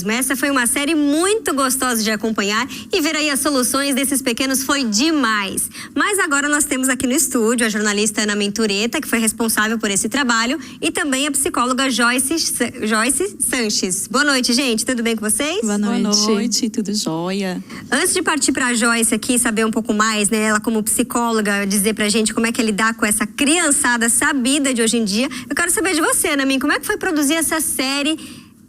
Essa foi uma série muito gostosa de acompanhar e ver aí as soluções desses pequenos foi demais. Mas agora nós temos aqui no estúdio a jornalista Ana Mentureta, que foi responsável por esse trabalho, e também a psicóloga Joyce Sanches. Boa noite, gente. Tudo bem com vocês? Boa noite. Boa noite, tudo jóia. Antes de partir para a Joyce aqui, saber um pouco mais, né, ela como psicóloga, dizer pra gente como é que é lidar com essa criançada sabida de hoje em dia, eu quero saber de você, Ana Min, como é que foi produzir essa série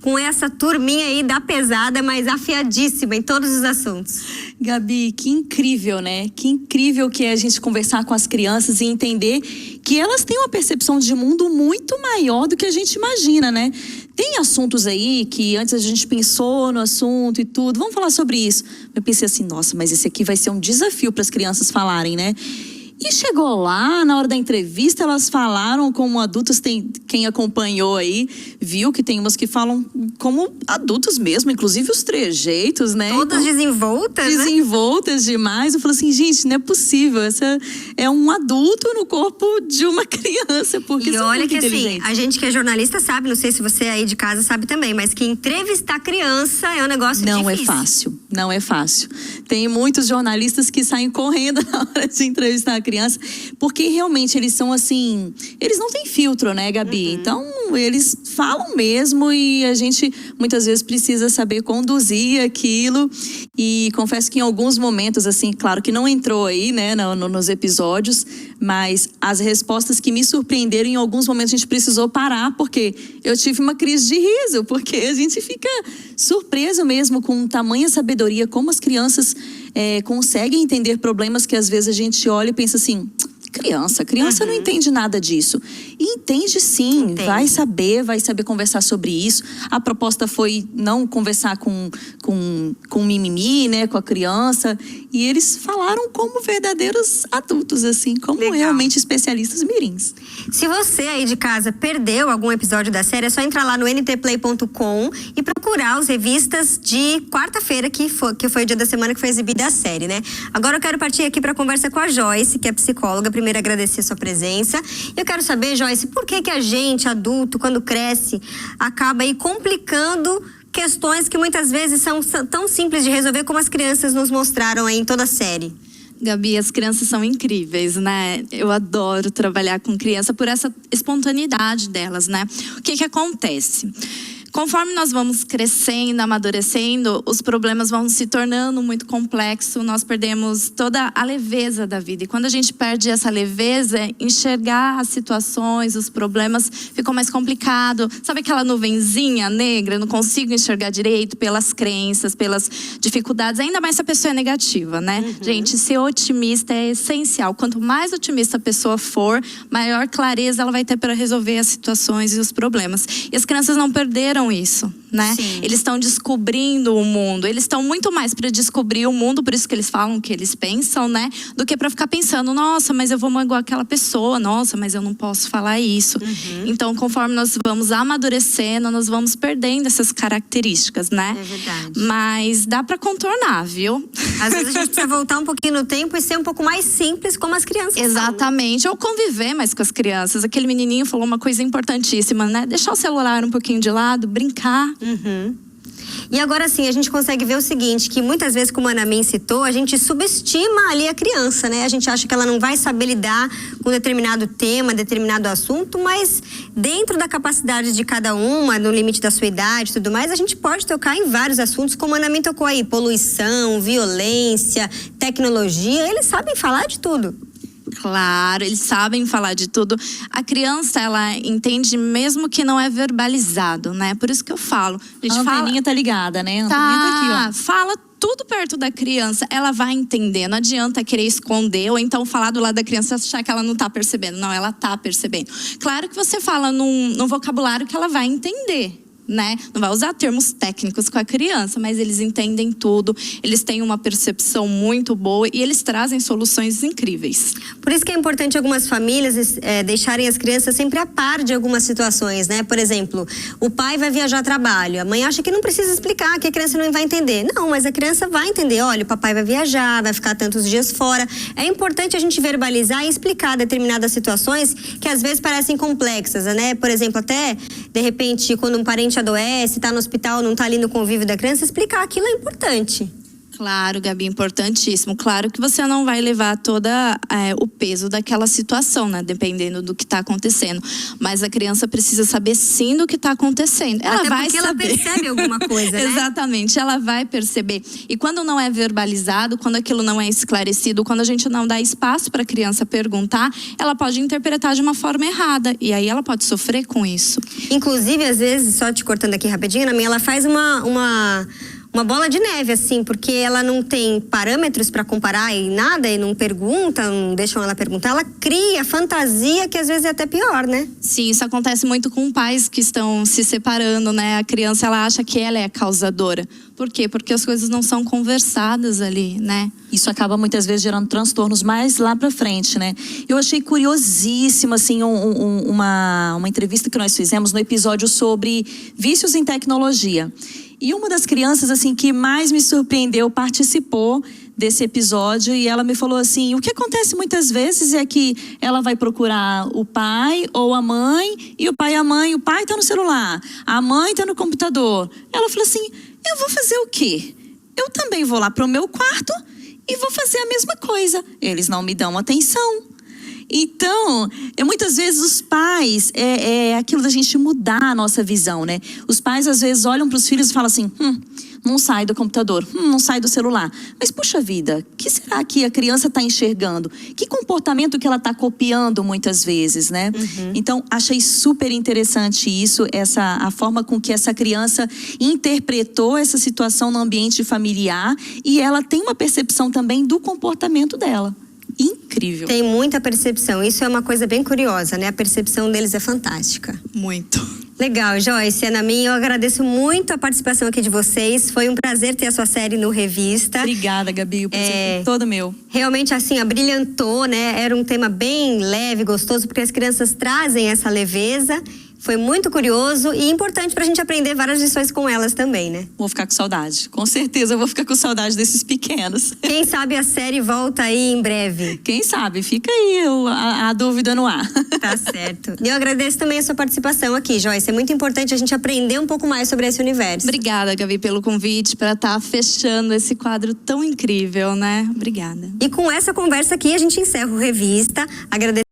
com essa turminha aí da pesada, mas afiadíssima em todos os assuntos? Gabi, que incrível, né? Que incrível que é a gente conversar com as crianças e entender que elas têm uma percepção de mundo muito maior do que a gente imagina, né? Tem assuntos aí que antes a gente pensou no assunto e tudo, vamos falar sobre isso. Eu pensei assim, nossa, mas esse aqui vai ser um desafio para as crianças falarem, né? E chegou lá, na hora da entrevista, elas falaram como adultos. Quem acompanhou aí, viu que tem umas que falam como adultos mesmo, inclusive os trejeitos, né? Todas então, desenvoltas, desenvoltas demais. Eu falei assim, gente, não é possível. Essa é um adulto no corpo de uma criança, porque e olha que assim, a gente que é jornalista sabe, não sei se você aí de casa sabe também, mas que entrevistar criança é um negócio difícil. Não é fácil, não é fácil. Tem muitos jornalistas que saem correndo na hora de entrevistar a criança, porque realmente eles são assim, eles não têm filtro, né, Gabi? Então, eles falam mesmo e a gente muitas vezes precisa saber conduzir aquilo. E confesso que em alguns momentos, assim, claro que não entrou aí, né, nos episódios, mas as respostas que me surpreenderam, em alguns momentos a gente precisou parar, porque eu tive uma crise de riso, porque a gente fica surpreso mesmo com tamanha sabedoria, como as crianças conseguem entender problemas que às vezes a gente olha e pensa assim, criança não entende nada disso. E entende sim, vai saber conversar sobre isso. A proposta foi não conversar com mimimi, né, com a criança. E eles falaram como verdadeiros adultos, assim, como realmente especialistas mirins. Se você aí de casa perdeu algum episódio da série, é só entrar lá no ntplay.com e procurar as revistas de quarta-feira, que foi o dia da semana que foi exibida a série, né? Agora eu quero partir aqui para conversa com a Joyce, que é psicóloga. Primeiro, agradecer a sua presença. Eu quero saber, Joyce, por que a gente, adulto, quando cresce, acaba aí complicando questões que muitas vezes são tão simples de resolver como as crianças nos mostraram aí em toda a série? Gabi, as crianças são incríveis, né? Eu adoro trabalhar com criança por essa espontaneidade delas, né? O que acontece? Conforme nós vamos crescendo, amadurecendo, os problemas vão se tornando muito complexos, nós perdemos toda a leveza da vida. E quando a gente perde essa leveza, enxergar as situações, os problemas, ficou mais complicado. Sabe aquela nuvenzinha negra? Eu não consigo enxergar direito pelas crenças, pelas dificuldades, ainda mais se a pessoa é negativa, né? Gente, ser otimista é essencial. Quanto mais otimista a pessoa for, maior clareza ela vai ter para resolver as situações e os problemas. E as crianças não perderam isso, né? Sim. Eles estão descobrindo o mundo, eles estão muito mais para descobrir o mundo, por isso que eles falam o que eles pensam, né? Do que para ficar pensando, nossa, mas eu vou magoar aquela pessoa, nossa, mas eu não posso falar isso. Então, conforme nós vamos amadurecendo, nós vamos perdendo essas características, né? É verdade. Mas dá para contornar, viu? Às vezes a gente precisa voltar um pouquinho no tempo e ser um pouco mais simples como as crianças Exatamente, são. ou conviver mais com as crianças. Aquele menininho falou uma coisa importantíssima, né? Deixar o celular um pouquinho de lado, brincar. E agora sim, a gente consegue ver o seguinte, que muitas vezes, como a Ana Min citou, a gente subestima ali a criança, né? A gente acha que ela não vai saber lidar com determinado tema, determinado assunto, mas dentro da capacidade de cada uma, no limite da sua idade e tudo mais, a gente pode tocar em vários assuntos, como a Ana Min tocou aí, poluição, violência, tecnologia, eles sabem falar de tudo. Claro, eles sabem falar de tudo. A criança, ela entende mesmo que não é verbalizado, né? Por isso que eu falo. A anteninha tá ligada, né? A anteninha tá aqui, ó. Fala tudo perto da criança, ela vai entender. Não adianta querer esconder ou então falar do lado da criança e achar que ela não tá percebendo. Não, ela tá percebendo. Claro que você fala num vocabulário que ela vai entender, né? Não vai usar termos técnicos com a criança, mas eles entendem tudo, eles têm uma percepção muito boa e eles trazem soluções incríveis. Por isso que é importante algumas famílias deixarem as crianças sempre a par de algumas situações, né? Por exemplo, o pai vai viajar a trabalho, a mãe acha que não precisa explicar, que a criança não vai entender. Não, mas a criança vai entender. Olha, o papai vai viajar, vai ficar tantos dias fora. É importante a gente verbalizar e explicar determinadas situações que às vezes parecem complexas, né? Por exemplo, até, de repente, quando um parente repente adoece, tá no hospital, não tá ali no convívio da criança, explicar aquilo é importante. Claro, Gabi, importantíssimo. Claro que você não vai levar toda o peso daquela situação, né? Dependendo do que está acontecendo. Mas a criança precisa saber sim do que está acontecendo. Ela Até vai porque saber. ela percebe alguma coisa, né? Exatamente, ela vai perceber. E quando não é verbalizado, quando aquilo não é esclarecido, quando a gente não dá espaço para a criança perguntar, ela pode interpretar de uma forma errada. E aí ela pode sofrer com isso. Inclusive, às vezes, só te cortando aqui rapidinho, na minha, ela faz uma bola de neve, assim, porque ela não tem parâmetros para comparar e nada, e não pergunta, não deixam ela perguntar, ela cria fantasia que às vezes é até pior, né? Sim, isso acontece muito com pais que estão se separando, né? A criança, ela acha que ela é a causadora. Por quê? Porque as coisas não são conversadas ali, né? Isso acaba muitas vezes gerando transtornos mais lá pra frente, né? Eu achei curiosíssimo, assim, uma entrevista que nós fizemos no episódio sobre vícios em tecnologia. E uma das crianças, assim, que mais me surpreendeu participou desse episódio e ela me falou assim, o que acontece muitas vezes é que ela vai procurar o pai ou a mãe, e o pai e a mãe, o pai tá no celular, a mãe tá no computador. Ela falou assim, eu vou fazer o quê? Eu também vou lá pro meu quarto e vou fazer a mesma coisa. Eles não me dão atenção. Então, muitas vezes os pais, é aquilo da gente mudar a nossa visão, né? Os pais às vezes olham para os filhos e falam assim, não sai do computador, não sai do celular. Mas, puxa vida, o que será que a criança está enxergando? Que comportamento que ela está copiando muitas vezes, né? Então, achei super interessante isso, a forma com que essa criança interpretou essa situação no ambiente familiar e ela tem uma percepção também do comportamento dela. Incrível. Tem muita percepção. Isso é uma coisa bem curiosa, né? A percepção deles é fantástica. Muito. Legal, Joyce, Ana Minha, eu agradeço muito a participação aqui de vocês. Foi um prazer ter a sua série no Revista. Obrigada, Gabi. O prazer foi todo meu. Realmente, assim, brilhantou, né? Era um tema bem leve, gostoso, porque as crianças trazem essa leveza. Foi muito curioso e importante pra gente aprender várias lições com elas também, né? Vou ficar com saudade. Com certeza eu vou ficar com saudade desses pequenos. Quem sabe a série volta aí em breve. Quem sabe? Fica aí a dúvida no ar. Tá certo. E eu agradeço também a sua participação aqui, Joyce. É muito importante a gente aprender um pouco mais sobre esse universo. Obrigada, Gabi, pelo convite, para estar fechando esse quadro tão incrível, né? Obrigada. E com essa conversa aqui, a gente encerra o Revista. Agradeço